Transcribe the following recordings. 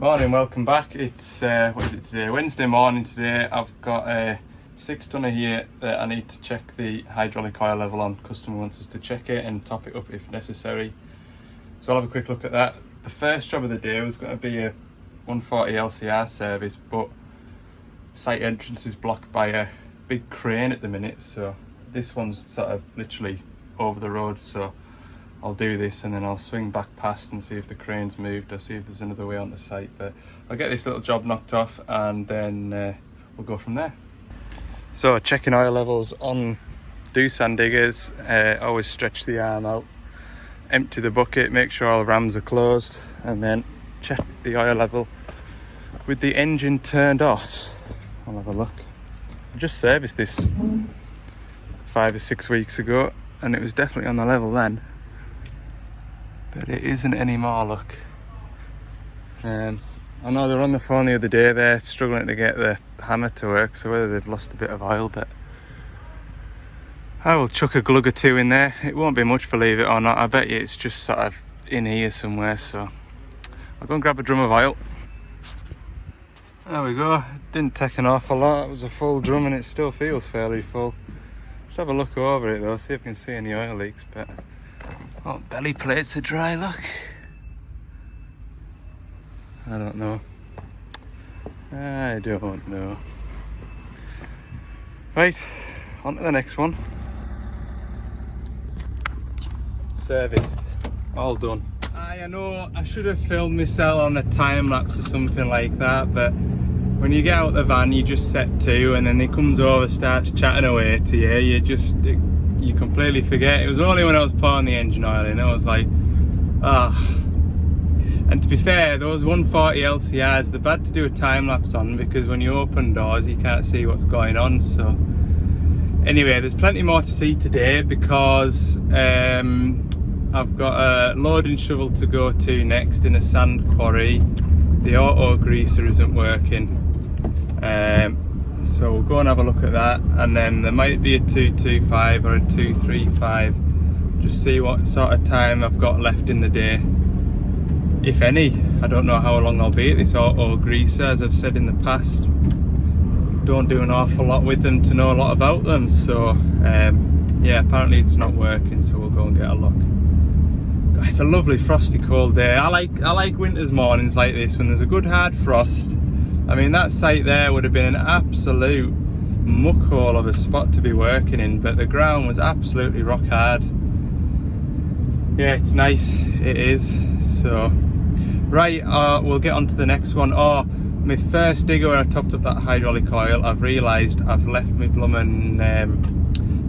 Morning, welcome back. It's what is it today? Wednesday morning today. I've got a 6-tonner here that I need to check the hydraulic oil level on. Customer wants us to check it and top it up if necessary. So I'll have a quick look at that. The first job of the day was going to be a 140 LCR service, but site entrance is blocked by a big crane at the minute, so this one's sort of literally over the road, so I'll do this and then I'll swing back past and see if the crane's moved or see if there's another way onto site. But I'll get this little job knocked off and then we'll go from there. So checking oil levels on Doosan diggers, always stretch the arm out, empty the bucket, make sure all rams are closed, and then check the oil level with the engine turned off. I'll have a look. I just serviced this 5 or 6 weeks ago and it was definitely on the level then, but it isn't anymore. Look, I know they were on the phone the other day, they're struggling to get the hammer to work, so whether they've lost a bit of oil, but I will chuck a glug or two in there. It won't be much, believe it or not. I bet you it's just sort of in here somewhere, so I'll go and grab a drum of oil. There we go. Didn't take an awful lot. It was a full drum and it still feels fairly full. Just have a look over it though, see if I can see any oil leaks. But oh, belly plates are dry, look. I don't know. Right, on to the next one. Serviced, all done. I know I should have filmed myself on a time lapse or something like that, but when you get out the van you just set to and then he comes over, starts chatting away to you, you completely forget. It was only when I was pouring the engine oil in, I was like, ah. And to be fair, those 140 LCRs, they're bad to do a time lapse on because when you open doors you can't see what's going on. So anyway, there's plenty more to see today because I've got a loading shovel to go to next in a sand quarry. The auto greaser isn't working, so we'll go and have a look at that, and then there might be a 225 or a 235, just see what sort of time I've got left in the day, if any. I don't know how long I'll be at this auto greaser. As I've said in the past, don't do an awful lot with them to know a lot about them, so yeah, apparently it's not working, so we'll go and get a look. It's a lovely frosty cold day. I like winter's mornings like this when there's a good hard frost. I mean, that site there would have been an absolute muckhole of a spot to be working in, but the ground was absolutely rock hard. Yeah, it's nice, it is. So right, we'll get on to the next one. Oh, my first digger when I topped up that hydraulic oil, I've realised I've left my blooming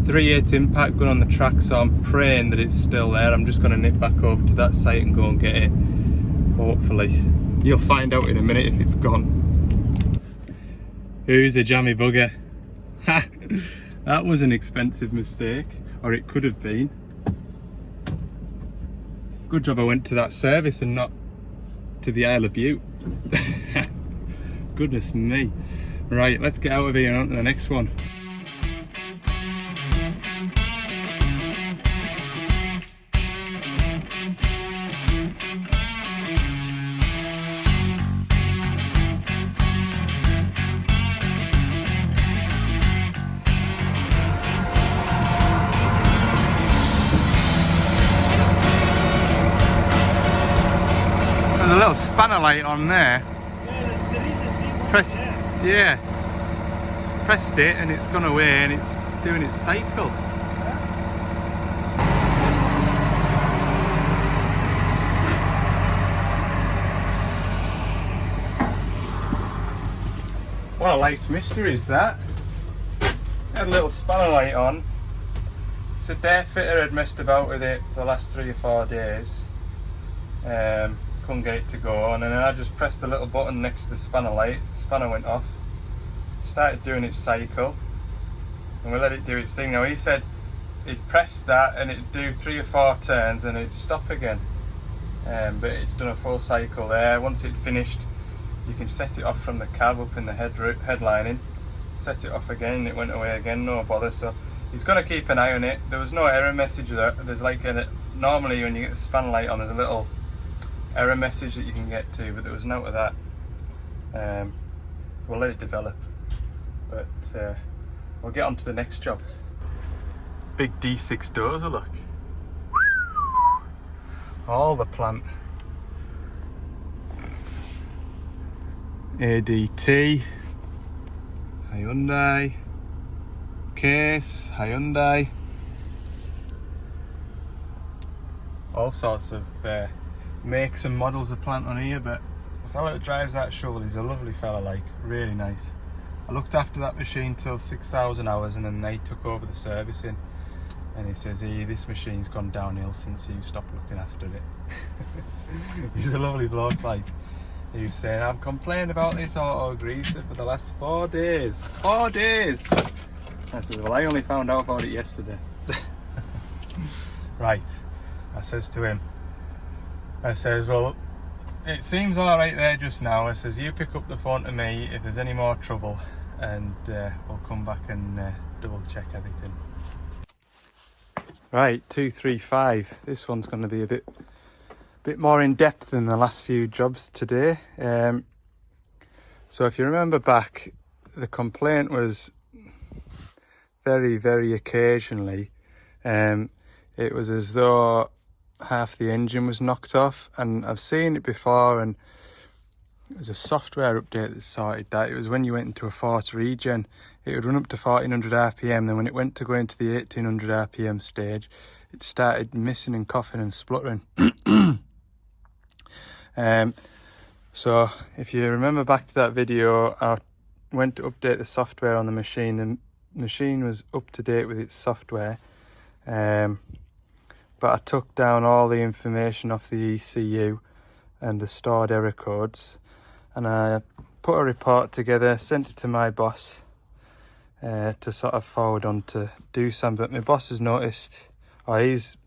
3/8 impact going on the track, so I'm praying that it's still there. I'm just going to nip back over to that site and go and get it, hopefully. You'll find out in a minute if it's gone. Who's a jammy bugger? That was an expensive mistake, or it could have been. Good job I went to that service and not to the Isle of Bute. Goodness me. Right, let's get out of here and on to the next one. There's a little spanner light on there. Pressed, yeah. Pressed it and it's gone away and it's doing its cycle. What a life's mystery is that. Had a little spanner light on. It's a day fitter had messed about with it for the last 3 or 4 days. Couldn't get it to go on, and then I just pressed the little button next to the spanner light. The spanner went off, started doing its cycle, and we let it do its thing. Now he said he'd press that and it'd do 3 or 4 turns and it'd stop again, but it's done a full cycle there. Once it finished, you can set it off from the cab up in the headlining, set it off again, it went away again, no bother. So he's got to keep an eye on it. There was no error message there. There's like normally when you get the spanner light on, there's a little error message that you can get to, but there was note of that. We'll let it develop, but we'll get on to the next job. Big D6 dozer, look. All the plant. ADT, Hyundai, case, Hyundai. All sorts of makes and models of plant on here, but the fella that drives that shovel is a lovely fella, like, really nice. I looked after that machine till 6,000 hours, and then they took over the servicing, and he says, hey, this machine's gone downhill since you stopped looking after it. He's a lovely bloke, like. He's saying, I've complained about this auto greaser for the last 4 days. 4 days! I says, well, I only found out about it yesterday. Right, I says to him, I says, well, it seems alright there just now. I says, you pick up the phone to me if there's any more trouble, and we'll come back and double check everything. Right, 235. This one's going to be a bit more in depth than the last few jobs today. So if you remember back, the complaint was very, very occasionally, it was as though half the engine was knocked off, and I've seen it before, and it was a software update that sorted that. It was when you went into a force regen, it would run up to 1400 RPM, then when it went to go into the 1800 RPM stage, it started missing and coughing and spluttering. So if you remember back to that video, I went to update the software on the machine. The machine was up to date with its software, but I took down all the information off the ECU and the stored error codes, and I put a report together, sent it to my boss to sort of forward on to do some. But my boss has noticed, or he's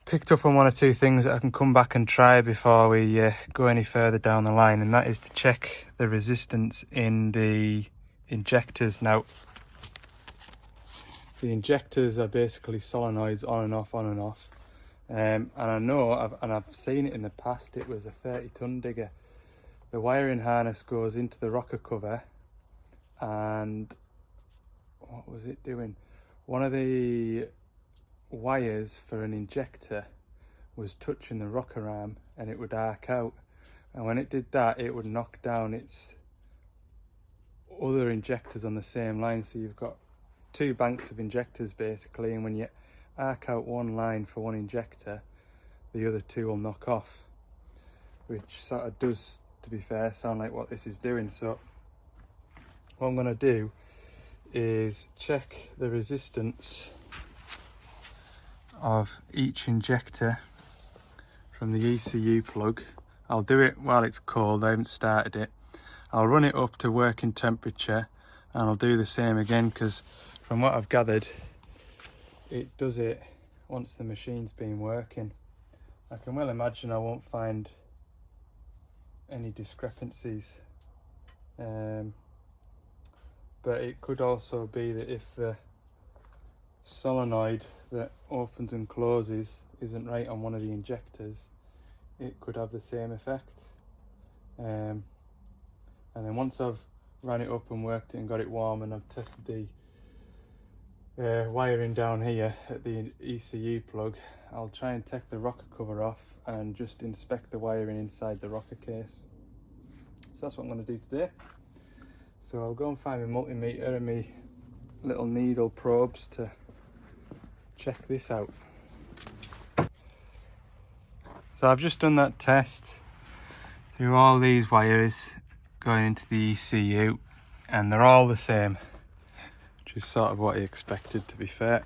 picked up on one or two things that I can come back and try before we go any further down the line, and that is to check the resistance in the injectors. Now, the injectors are basically solenoids on and off, on and off, and I know, I've seen it in the past, it was a 30-ton digger. The wiring harness goes into the rocker cover, and what was it doing? One of the wires for an injector was touching the rocker arm, and it would arc out, and when it did that, it would knock down its other injectors on the same line. So you've got 2 banks of injectors basically, and when you arc out one line for one injector, the other 2 will knock off, which sort of does, to be fair, sound like what this is doing. So what I'm going to do is check the resistance of each injector from the ECU plug. I'll do it while it's cold, I haven't started it. I'll run it up to working temperature, and I'll do the same again, because from what I've gathered, it does it once the machine's been working. I can well imagine I won't find any discrepancies, but it could also be that if the solenoid that opens and closes isn't right on one of the injectors, it could have the same effect. And then once I've ran it up and worked it and got it warm, and I've tested the wiring down here at the ECU plug, I'll try and take the rocker cover off and just inspect the wiring inside the rocker case. So that's what I'm going to do today. So I'll go and find my multimeter and my little needle probes to check this out. So I've just done that test through all these wires going into the ECU, and they're all the same, which is sort of what I expected, to be fair.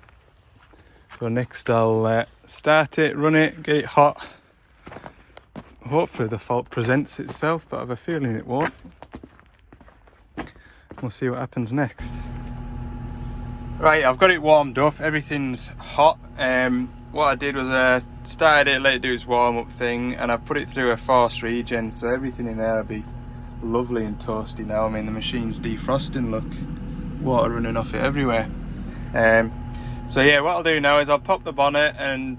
So next I'll start it, run it, get it hot. Hopefully the fault presents itself, but I have a feeling it won't. We'll see what happens next. Right, I've got it warmed up, everything's hot. What I did was I started it, let it do its warm up thing, and I've put it through a force regen, so everything in there will be lovely and toasty now. I mean, the machine's defrosting, look, water running off it everywhere. So yeah, what I'll do now is I'll pop the bonnet and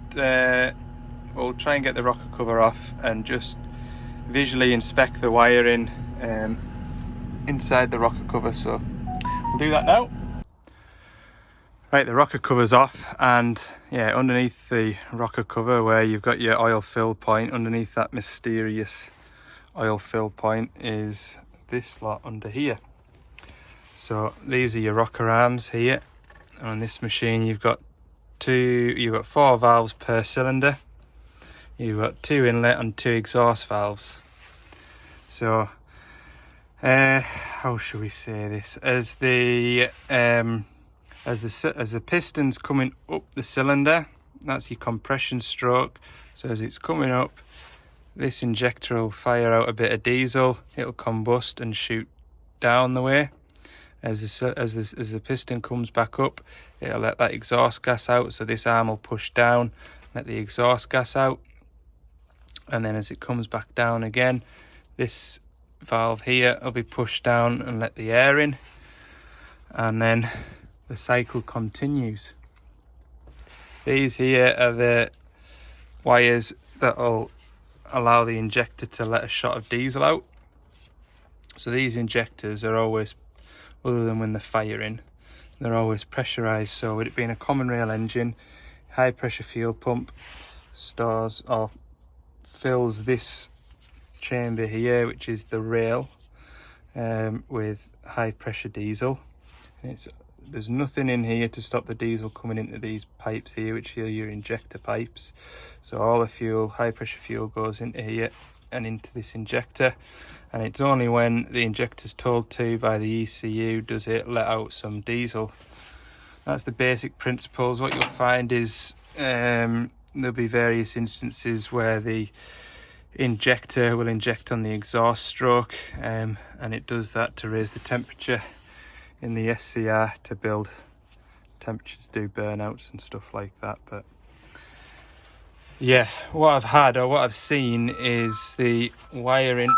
we'll try and get the rocker cover off and just visually inspect the wiring inside the rocker cover. So we'll do that now. Right, the rocker cover's off, and yeah, underneath the rocker cover where you've got your oil fill point, underneath that mysterious oil fill point is this lot under here. So these are your rocker arms here. On this machine you've got 4 valves per cylinder. You've got 2 inlet and 2 exhaust valves. So how should we say this? As the piston's coming up the cylinder, that's your compression stroke. So as it's coming up, this injector will fire out a bit of diesel. It'll combust and shoot down the way. As the piston comes back up, it'll let that exhaust gas out. So this arm will push down, let the exhaust gas out. And then as it comes back down again, this valve here will be pushed down and let the air in. And then the cycle continues. These here are the wires that will allow the injector to let a shot of diesel out. So these injectors are always, other than when they're firing, they're always pressurized. So with it being a common rail engine, high pressure fuel pump stores or fills this chamber here, which is the rail, with high pressure diesel. There's nothing in here to stop the diesel coming into these pipes here, which are your injector pipes. So all the fuel, high pressure fuel, goes into here and into this injector, and it's only when the injector's told to by the ECU does it let out some diesel. That's the basic principles. What you'll find is there'll be various instances where the injector will inject on the exhaust stroke, and it does that to raise the temperature in the SCR to build temperature to do burnouts and stuff like that. But yeah, what I've seen is the wiring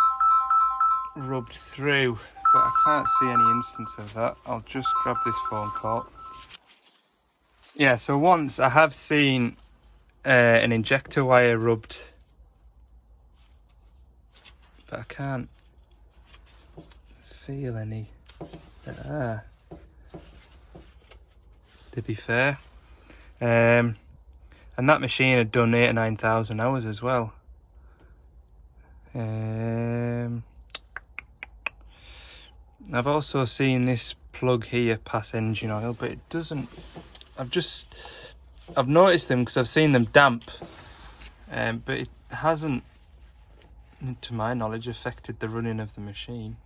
rubbed through, but I can't see any instance of that. I'll just grab this phone call. Yeah, so once I have seen an injector wire rubbed, but I can't feel any. To be fair, and that machine had done 8,000 or 9,000 hours as well. I've also seen this plug here pass engine oil, but it doesn't. I've noticed them because I've seen them damp, but it hasn't, to my knowledge, affected the running of the machine.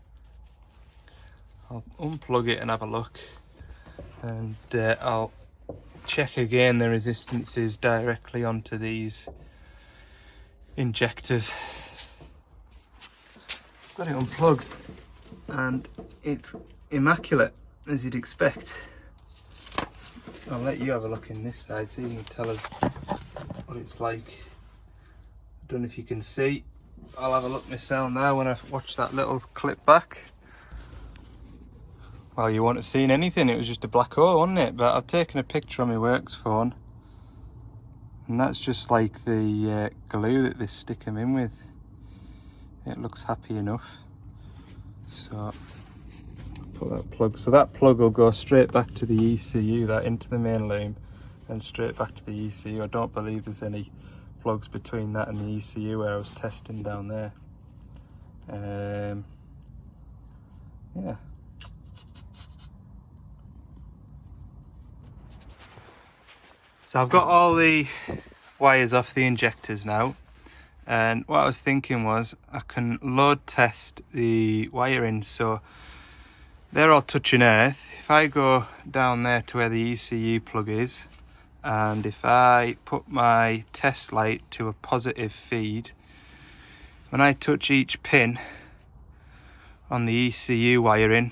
I'll unplug it and have a look, and I'll check again the resistances directly onto these injectors. Got it unplugged and it's immaculate, as you'd expect. I'll let you have a look in this side so you can tell us what it's like. Don't know if you can see. I'll have a look myself now when I watch that little clip back. Well, you wouldn't have seen anything, it was just a black hole, wasn't it? But I've taken a picture on my works phone, and that's just like the glue that they stick them in with. It looks happy enough. So put that plug, so that plug will go straight back to the ECU, that into the main loom, and straight back to the ECU. I don't believe there's any plugs between that and the ECU where I was testing down there. Yeah. So I've got all the wires off the injectors now, and what I was thinking was I can load test the wiring. So they're all touching earth. If I go down there to where the ECU plug is, and if I put my test light to a positive feed, when I touch each pin on the ECU wiring,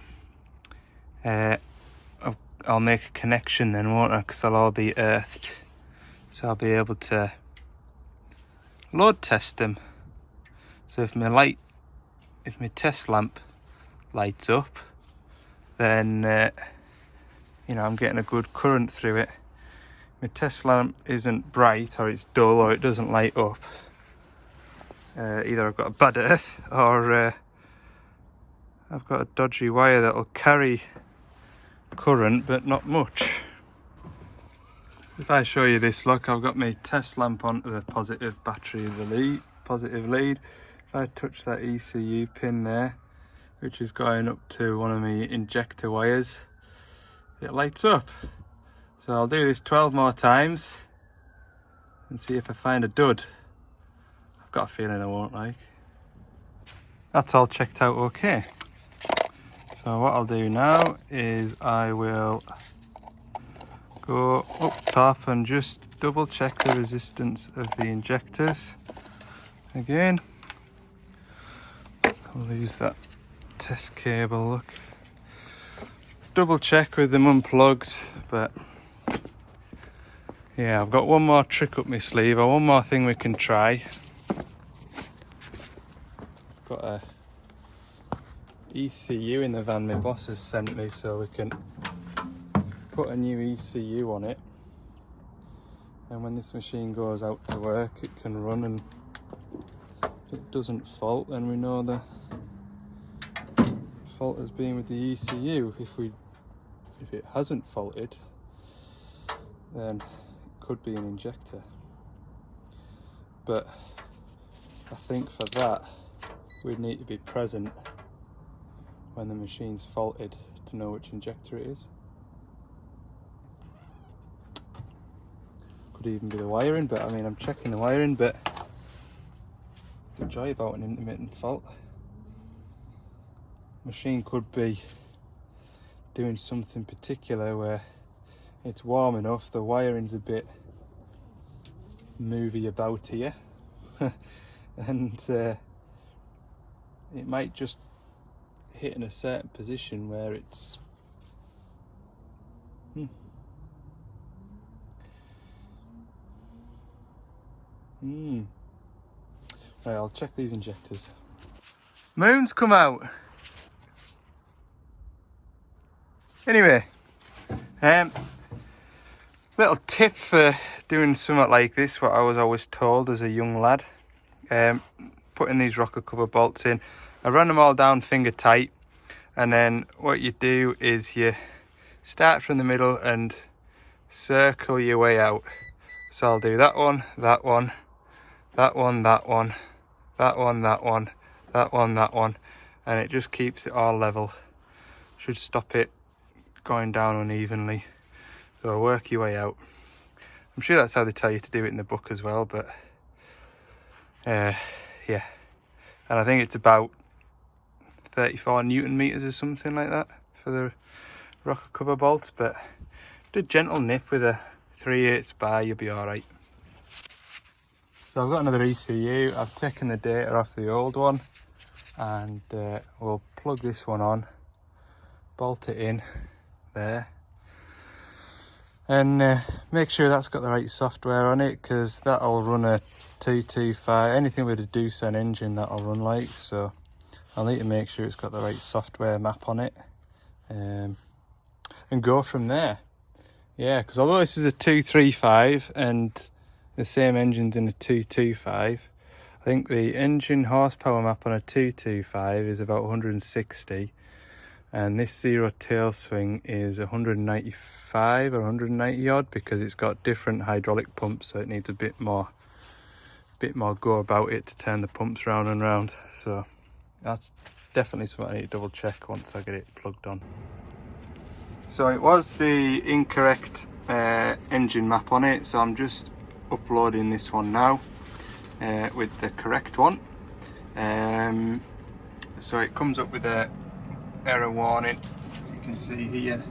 I'll make a connection then, won't I? Because they'll all be earthed. So I'll be able to load test them. So if my test lamp lights up, then I'm getting a good current through it. my test lamp isn't bright, or it's dull, or it doesn't light up. Either I've got a bad earth, or I've got a dodgy wire that'll carry current but not much. If I show you this, look, I've got my test lamp onto the positive battery of the lead, positive lead. If I touch that ECU pin there, which is going up to one of my injector wires, it lights up. So I'll do this 12 more times and see if I find a dud. I've got a feeling I won't, like. That's all checked out okay. So what I'll do now is I will go up top and just double check the resistance of the injectors. Again, I'll use that test cable, look. Double check with them unplugged, but yeah, I've got one more trick up my sleeve, or one more thing we can try. Got a ECU in the van my boss has sent me, so we can put a new ECU on it, and when this machine goes out to work it can run, and if it doesn't fault, then we know the fault has been with the ECU. If it hasn't faulted, then it could be an injector, but I think for that we'd need to be present when the machine's faulted to know which injector it is. Could even be the wiring, but I mean, I'm checking the wiring, but the joy about an intermittent fault. Machine could be doing something particular where it's warm enough, the wiring's a bit movie about here, and it might just hit in a certain position where it's Right, I'll check these injectors. Moon's come out. Anyway, little tip for doing something like this, what I was always told as a young lad. Putting these rocker cover bolts in, I run them all down finger tight, and then what you do is you start from the middle and circle your way out. So I'll do that one, that one, that one, that one, that one, that one, that one, that one, and it just keeps it all level. Should stop it going down unevenly. So work your way out. I'm sure that's how they tell you to do it in the book as well, but yeah. And I think it's about 34 Newton meters or something like that for the rocker cover bolts, but do a gentle nip with a 3/8 bar, you'll be alright. So I've got another ECU, I've taken the data off the old one, and we'll plug this one on, bolt it in there, and make sure that's got the right software on it, because that'll run a 225, anything with a Doosan engine that'll run like, so I'll need to make sure it's got the right software map on it, and go from there. Yeah, because although this is a 235 and the same engine's in a 225, I think the engine horsepower map on a 225 is about 160, and this zero tail swing is 195 or 190 odd, because it's got different hydraulic pumps, so it needs a bit more go about it to turn the pumps round and round. So that's definitely something I need to double check once I get it plugged on. So it was the incorrect engine map on it, so I'm just uploading this one now with the correct one. So it comes up with a error warning, as you can see here.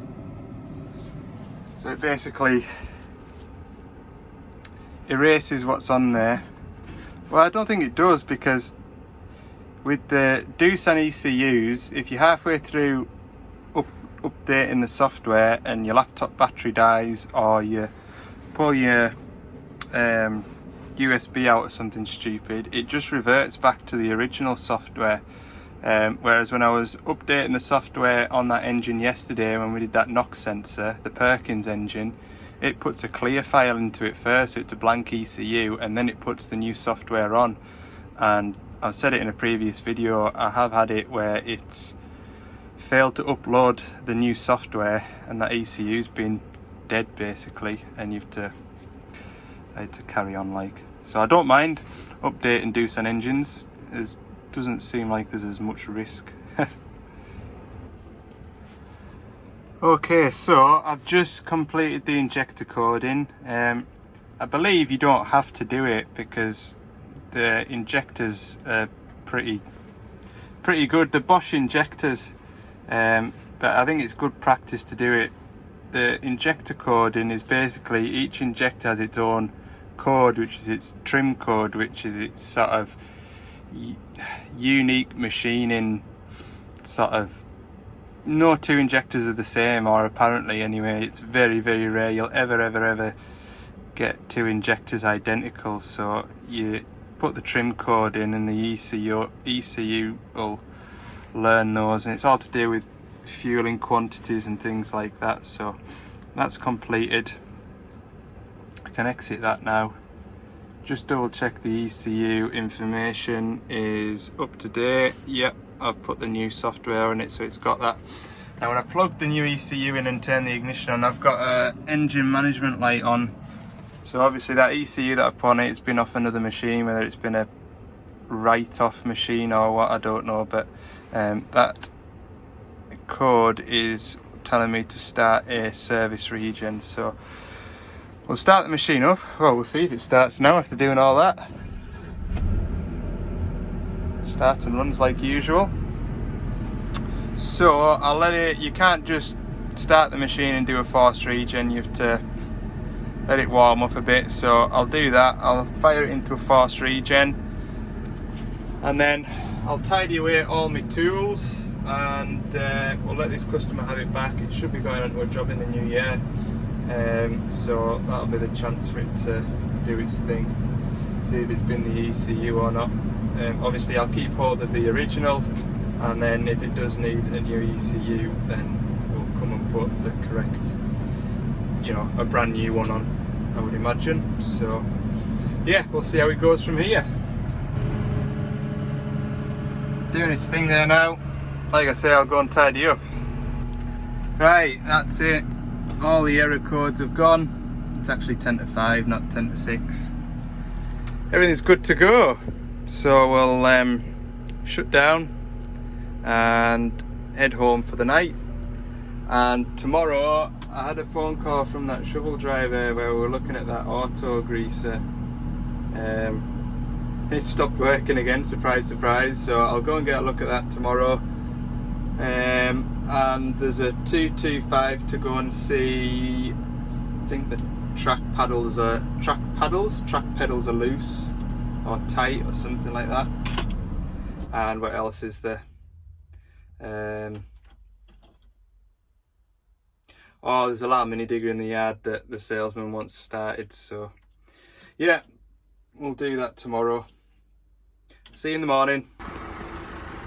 So it basically erases what's on there. Well, I don't think it does, because with the Doosan ECUs, if you're halfway through updating the software and your laptop battery dies, or you pull your USB out or something stupid, it just reverts back to the original software. Whereas when I was updating the software on that engine yesterday, when we did that knock sensor, the Perkins engine, it puts a clear file into it first, so it's a blank ECU, and then it puts the new software on. And I've said it in a previous video, I have had it where it's failed to upload the new software and that ECU's been dead basically, and I had to carry on like. So I don't mind updating Doosan engines. It doesn't seem like there's as much risk. Okay, so I've just completed the injector coding. I believe you don't have to do it because the injectors are pretty good. The Bosch injectors, but I think it's good practice to do it. The injector coding is basically each injector has its own code, which is its trim code, which is its sort of unique machining sort of. No two injectors are the same, or apparently anyway. It's very, very rare you'll ever get two injectors identical. So you put the trim code in and the ECU will learn those, and it's all to do with fueling quantities and things like that. So that's completed. I can exit that now. Just double check the ECU information is up to date. Yep, I've put the new software on it, so it's got that. Now when I plug the new ECU in and turn the ignition on, I've got an engine management light on. So obviously that ECU that I put on it's been off another machine, whether it's been a write-off machine or what, I don't know, but that code is telling me to start a service regen. So we'll start the machine up. Well, we'll see if it starts now after doing all that. Starts and runs like usual. So I'll let it, you can't just start the machine and do a force regen, you have to let it warm up a bit. So I'll do that. I'll fire it into a force regen, and then I'll tidy away all my tools, and we'll let this customer have it back. It should be going onto a job in the new year, so that'll be the chance for it to do its thing, see if it's been the ECU or not. Obviously I'll keep hold of the original, and then if it does need a new ECU, then we'll come and put the correct, you know, a brand new one on, I would imagine. So yeah, we'll see how it goes from here. Doing its thing there now. Like I say, I'll go and tidy up. Right, that's it. All the error codes have gone. It's actually 10 to 5, not 10 to 6. Everything's good to go. So we'll shut down and head home for the night. And tomorrow I had a phone call from that shovel driver where we were looking at that auto greaser. It stopped working again, surprise surprise, so I'll go and get a look at that tomorrow. And there's a 225 to go and see. I think the track pedals are loose or tight or something like that. And what else is there? Oh, there's a lot of mini digger in the yard that the salesman wants started, so yeah, we'll do that tomorrow. See you in the morning.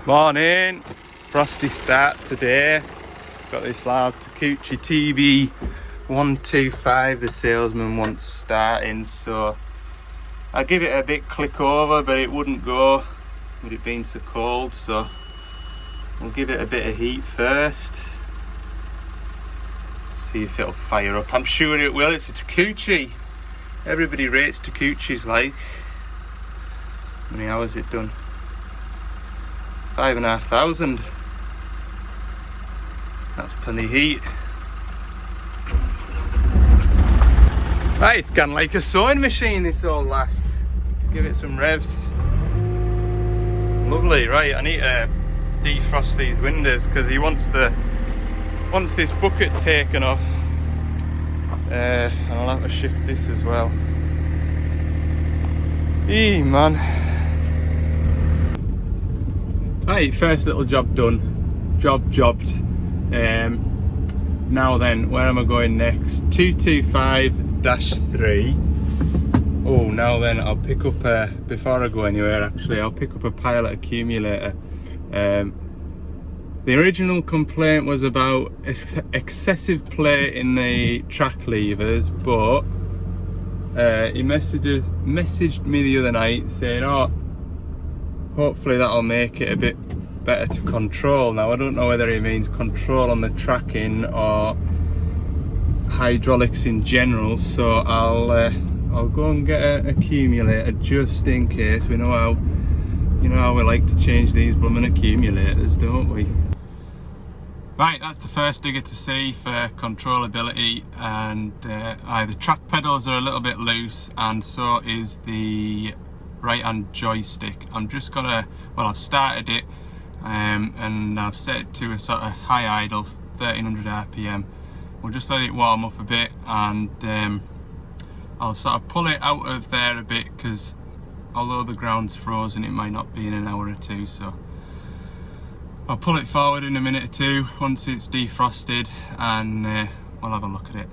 Morning. Frosty start today. Got this loud Takeuchi TV 125 the salesman wants starting, so I give it a bit click over, but it wouldn't go with it being so cold, so we'll give it a bit of heat first. See if it'll fire up. I'm sure it will. It's a Takeuchi. Everybody rates Takeuchis like. How many hours it done? 5,500. That's plenty of heat. Right, it's gone like a sewing machine, this old lass. Give it some revs. Lovely. Right, I need to defrost these windows because he wants this bucket taken off. And I'll have to shift this as well. Man. Right, first little job done. Jobbed. Now then, where am I going next? 225-3. Oh, now then, I'll pick up before I go anywhere actually, I'll pick up a pilot accumulator. The original complaint was about excessive play in the track levers, but he messaged me the other night saying, oh, hopefully that'll make it a bit better to control. Now I don't know whether he means control on the tracking or hydraulics in general, so I'll go and get an accumulator just in case. We know how, you know how we like to change these blooming accumulators, don't we? Right, that's the first digger to see for controllability, and the track pedals are a little bit loose, and so is the right hand joystick. I'm just gonna, well, I've started it and I've set it to a sort of high idle, 1300 RPM. We'll just let it warm up a bit, and I'll sort of pull it out of there a bit, because although the ground's frozen, it might not be in an hour or two, so I'll pull it forward in a minute or two once it's defrosted, and we'll have a look at it.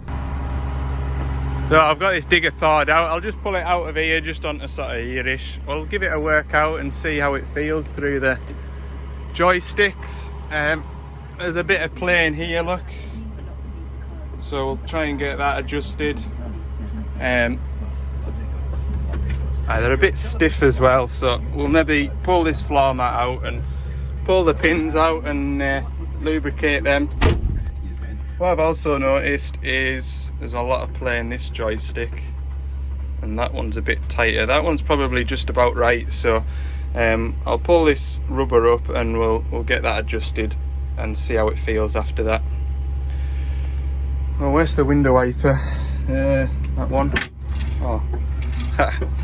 So I've got this digger thawed out. I'll just pull it out of here, just onto sort of here-ish. We'll give it a workout and see how it feels through the joysticks. There's a bit of play in here, look. So we'll try and get that adjusted. They're a bit stiff as well, so we'll maybe pull this floor mat out and pull the pins out and lubricate them. What I've also noticed is there's a lot of play in this joystick, and that one's a bit tighter. That one's probably just about right, so I'll pull this rubber up and we'll get that adjusted and see how it feels after that. Well, where's the window wiper? That one. Oh,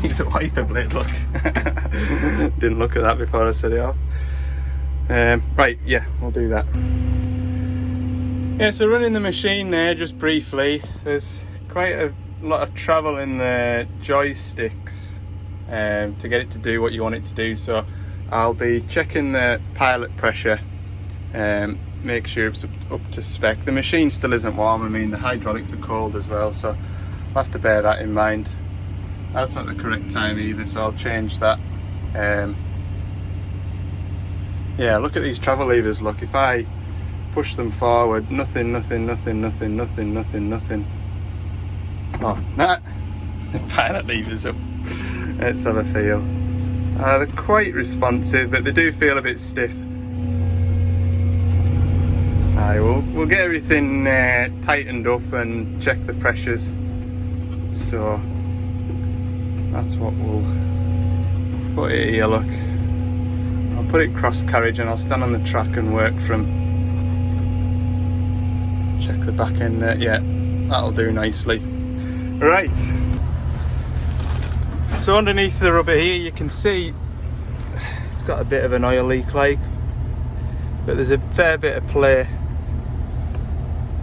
it's a wiper blade, look. Didn't look at that before I set it off. Right, yeah, we'll do that. Yeah, so running the machine there just briefly, there's quite a lot of travel in the joysticks to get it to do what you want it to do. So I'll be checking the pilot pressure, make sure it's up to spec. The machine still isn't warm. I mean, the hydraulics are cold as well, so I'll have to bear that in mind. That's not the correct time either, so I'll change that. Yeah, look at these travel levers. Look, if I push them forward, nothing. Oh, nah. The pilot levers up. Let's have a feel. They're quite responsive, but they do feel a bit stiff. We'll get everything tightened up and check the pressures. So that's what we'll put it here. Look, I'll put it cross carriage and I'll stand on the track and work from. Check the back end there. Yeah, that'll do nicely. Right. So underneath the rubber here, you can see it's got a bit of an oil leak, like, but there's a fair bit of play,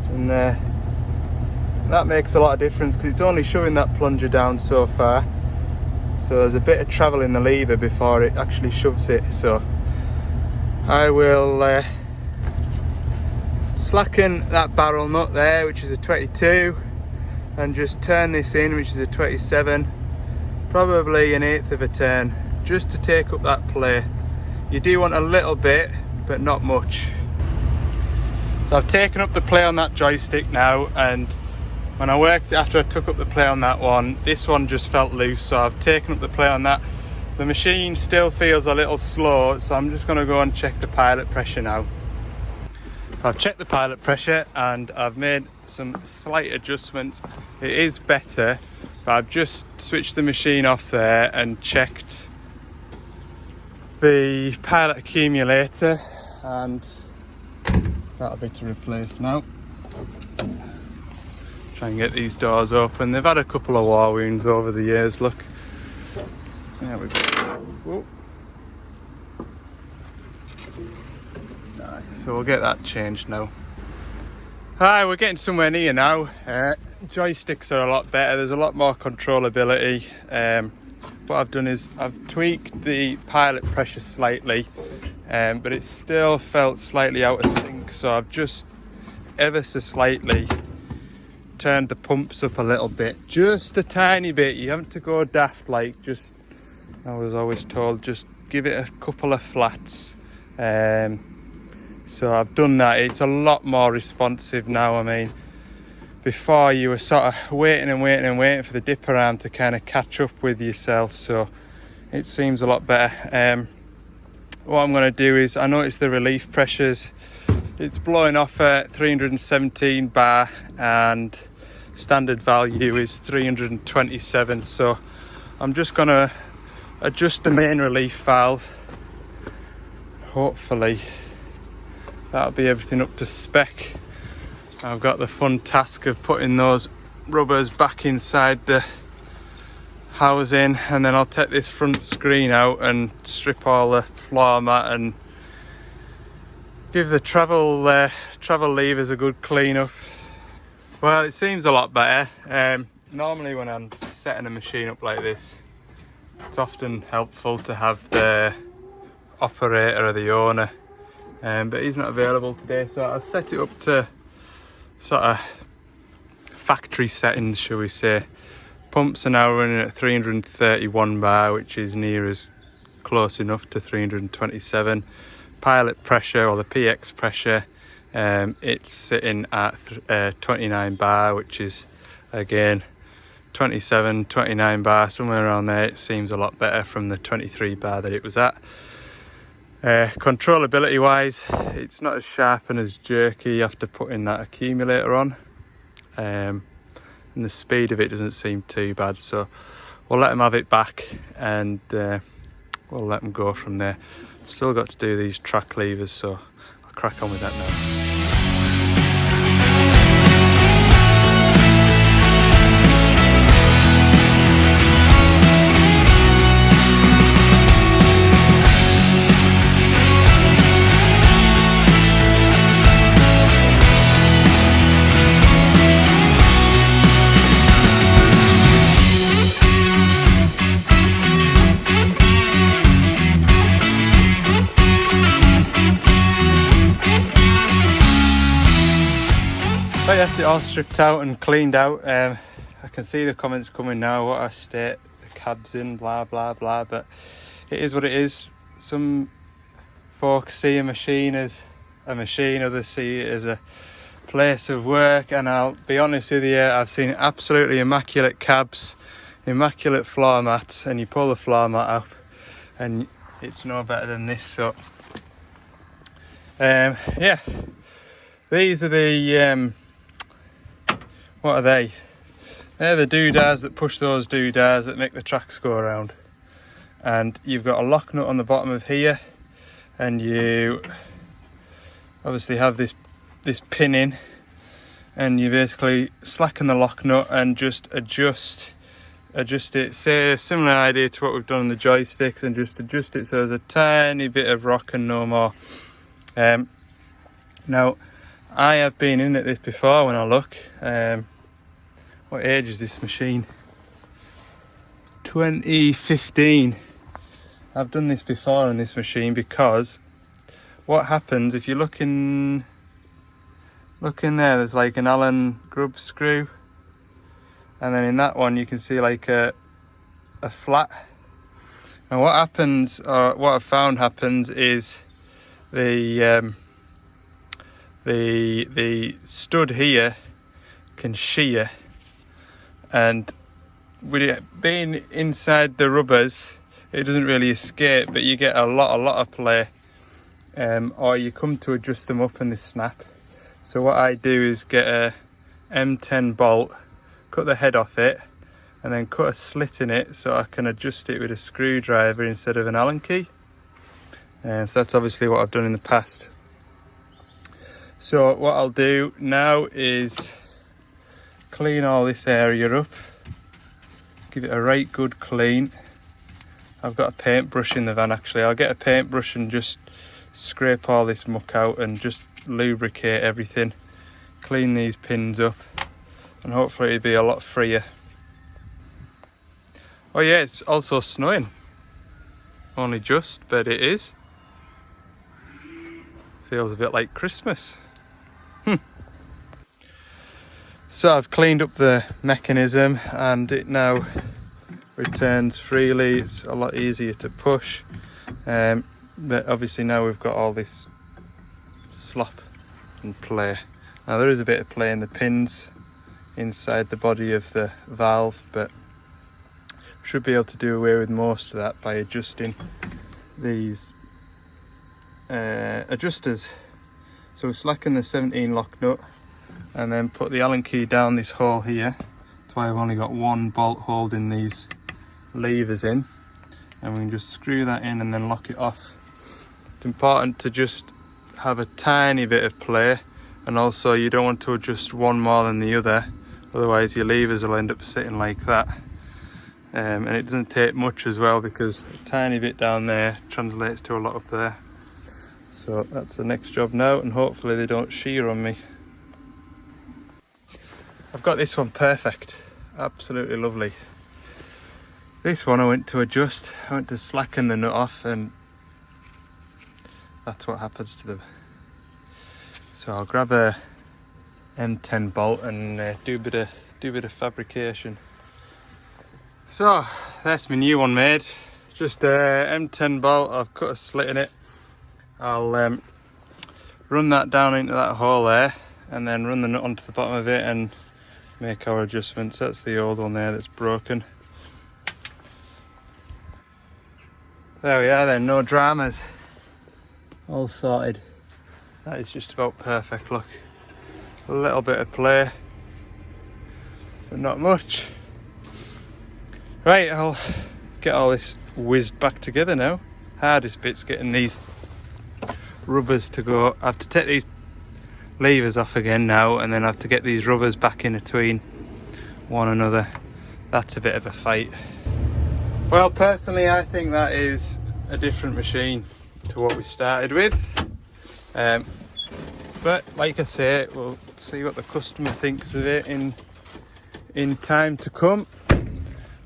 and that makes a lot of difference because it's only shoving that plunger down so far. So there's a bit of travel in the lever before it actually shoves it. So I will slacken that barrel nut there, which is a 22, and just turn this in, which is a 27, probably an eighth of a turn, just to take up that play. You do want a little bit, but not much. So I've taken up the play on that joystick now, and when I worked, after I took up the play on that one, this one just felt loose, so I've taken up the play on that. The machine still feels a little slow, so I'm just going to go and check the pilot pressure now. I've checked the pilot pressure and I've made some slight adjustments. It is better, but I've just switched the machine off there and checked the pilot accumulator, and that'll be to replace now. Try and get these doors open. They've had a couple of war wounds over the years, look. There we go. Whoa. So we'll get that changed now. Hi, we're getting somewhere near now. Joysticks are a lot better. There's a lot more controllability. What I've done is I've tweaked the pilot pressure slightly, but it still felt slightly out of sync. So I've just ever so slightly turned the pumps up a little bit, just a tiny bit. You haven't to go daft, like, just, I was always told, just give it a couple of flats. So I've done that. It's a lot more responsive now. I mean, before you were sort of waiting for the dipper arm to kind of catch up with yourself, so it seems a lot better. What I'm going to do is, I notice the relief pressures, it's blowing off at 317 bar and standard value is 327, so I'm just going to adjust the main relief valve. Hopefully that'll be everything up to spec. I've got the fun task of putting those rubbers back inside the housing, and then I'll take this front screen out and strip all the floor mat and give the travel levers a good clean up. Well, it seems a lot better. Normally when I'm setting a machine up like this, it's often helpful to have the operator or the owner, but he's not available today, so I'll set it up to sort of factory settings, shall we say. Pumps are now running at 331 bar, which is near as close enough to 327. Pilot pressure, or the PX pressure, it's sitting at 29 bar, which is again 27, 29 bar, somewhere around there. It seems a lot better from the 23 bar that it was at. Controllability wise, it's not as sharp and as jerky after putting that accumulator on, and the speed of it doesn't seem too bad, so we'll let them have it back and we'll let them go from there. Still got to do these track levers, so I'll crack on with that now. I got it all stripped out and cleaned out. I can see the comments coming now, what a state the cab's in, blah blah blah, but it is what it is. Some folks see a machine as a machine, others see it as a place of work, and I'll be honest with you, I've seen absolutely immaculate cabs, immaculate floor mats, and you pull the floor mat up and it's no better than this. So yeah, these are the what are they? They're the doodads that push those doodads that make the tracks go around. And you've got a lock nut on the bottom of here, and you obviously have this pin in, and you basically slacken the lock nut and just adjust it. Say a similar idea to what we've done on the joysticks, and just adjust it so there's a tiny bit of rock and no more. Now I have been in at this before when I look. What age is this machine? 2015. I've done this before on this machine, because what happens if you look in there, there's like an Allen grub screw, and then in that one you can see like a flat. And what happens, or what I've found happens, is the stud here can shear, and with it being inside the rubbers, it doesn't really escape, but you get a lot of play, or you come to adjust them up and they snap. So what I do is get a M10 bolt, cut the head off it, and then cut a slit in it so I can adjust it with a screwdriver instead of an Allen key. So that's obviously what I've done in the past. So what I'll do now is clean all this area up, give it a right good clean. I've got a paintbrush in the van actually. I'll get a paintbrush and just scrape all this muck out and just lubricate everything, clean these pins up, and hopefully it'll be a lot freer. Oh yeah, it's also snowing. Only just, but it is. Feels a bit like Christmas. So I've cleaned up the mechanism and it now returns freely. It's a lot easier to push, but obviously now we've got all this slop and play. Now there is a bit of play in the pins inside the body of the valve, but should be able to do away with most of that by adjusting these adjusters. So slacken the 17 lock nut and then put the Allen key down this hole here. That's why I've only got one bolt holding these levers in, and we can just screw that in and then lock it off. It's important to just have a tiny bit of play, and also you don't want to adjust one more than the other, otherwise your levers will end up sitting like that. And it doesn't take much as well, because a tiny bit down there translates to a lot up there. So that's the next job now, and hopefully they don't shear on me. I've got this one perfect, absolutely lovely. This one I went to adjust, I went to slacken the nut off, and that's what happens to them. So I'll grab a M10 bolt and do a bit of fabrication. So that's my new one made. Just a M10 bolt. I've cut a slit in it. I'll run that down into that hole there, and then run the nut onto the bottom of it and make our adjustments. That's the old one there that's broken. There we are then, no dramas. All sorted. That is just about perfect, look. A little bit of play, but not much. Right, I'll get all this whizzed back together now. Hardest bit's getting these rubbers to go. I have to take these levers off again now, and then I have to get these rubbers back in between one another. That's a bit of a fight. Well, personally I think that is a different machine to what we started with. But like I say, we'll see what the customer thinks of it in time to come.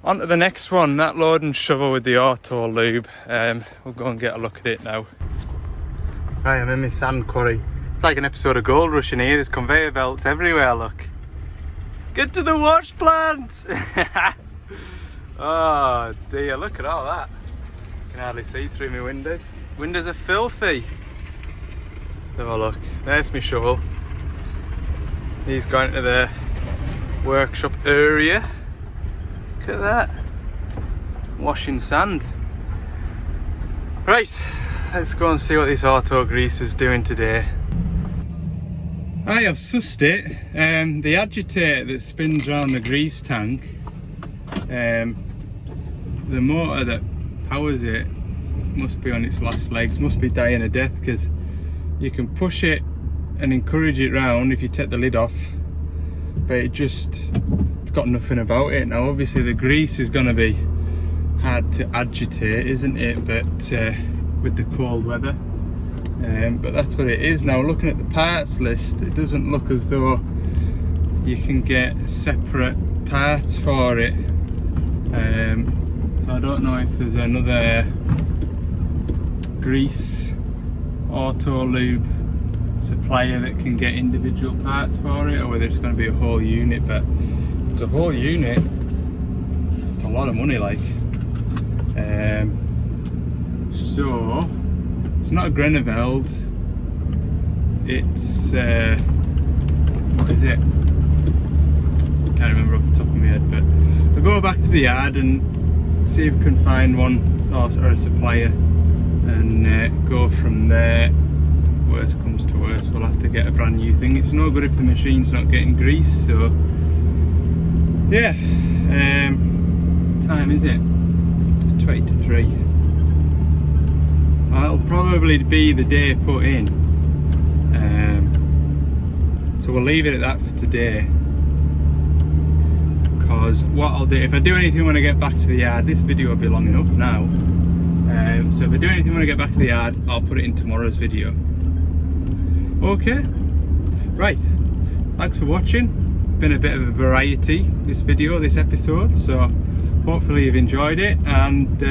On to the next one, that load and shovel with the auto lube. We'll go and get a look at it now. Right, I'm in my sand quarry. It's like an episode of Gold Rush in here. There's conveyor belts everywhere, look. Get to the wash plant! Oh dear, look at all that. I can hardly see through my windows. Windows are filthy. Let's have a look. There's my shovel. He's going to the workshop area. Look at that. Washing sand. Right, let's go and see what this auto greaser's doing today. I have sussed it. The agitator that spins around the grease tank, the motor that powers it must be on its last legs, must be dying a death, because you can push it and encourage it round if you take the lid off, but it's got nothing about it. Now obviously the grease is going to be hard to agitate, isn't it, but with the cold weather, but that's what it is. Now looking at the parts list, it doesn't look as though you can get separate parts for it, so I don't know if there's another grease auto lube supplier that can get individual parts for it, or whether it's going to be a whole unit. But if it's a whole unit, it's a lot of money, like. So it's not a Greneveld, it's what is it? Can't remember off the top of my head, but we'll go back to the yard and see if we can find one source or a supplier, and go from there. Worst comes to worst, we'll have to get a brand new thing. It's no good if the machine's not getting grease. So yeah, time is it? 20 to 3. That'll probably be the day put in, so we'll leave it at that for today, because what I'll do, if I do anything when I get back to the yard, this video will be long enough now, so if I do anything when I get back to the yard, I'll put it in tomorrow's video. Okay, right, thanks for watching. Been a bit of a variety, this video, this episode, so hopefully you've enjoyed it, and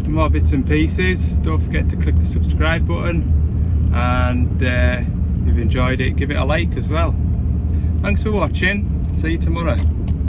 more bits and pieces. Don't forget to click the subscribe button, and if you've enjoyed it, give it a like as well. Thanks for watching, see you tomorrow.